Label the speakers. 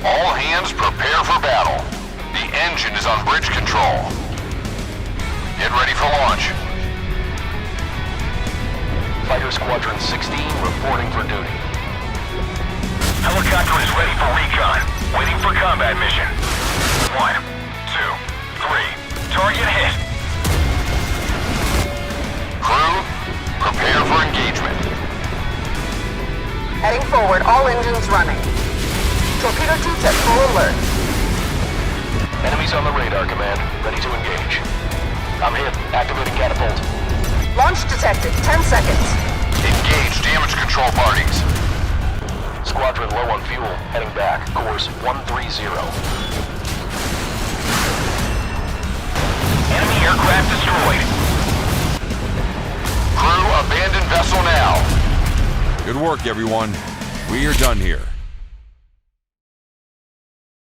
Speaker 1: All hands prepare for battle. The engine is on bridge control. Get ready for launch.
Speaker 2: Fighter Squadron 16 reporting for duty.
Speaker 3: Helicopter is ready for recon. Waiting for combat mission. 1, 2, 3. Target hit.
Speaker 1: Crew, prepare for engagement.
Speaker 4: Heading forward, all engines running. Torpedo tubes at full alert.
Speaker 2: Enemies on the radar, Command. Ready to engage. I'm hit. Activating catapult.
Speaker 4: Launch detected. 10 seconds.
Speaker 1: Engage damage control parties.
Speaker 2: Squadron low on fuel. Heading back. Course 130.
Speaker 3: Enemy aircraft destroyed.
Speaker 1: Crew, abandon vessel now.
Speaker 5: Good work, everyone. We are done here.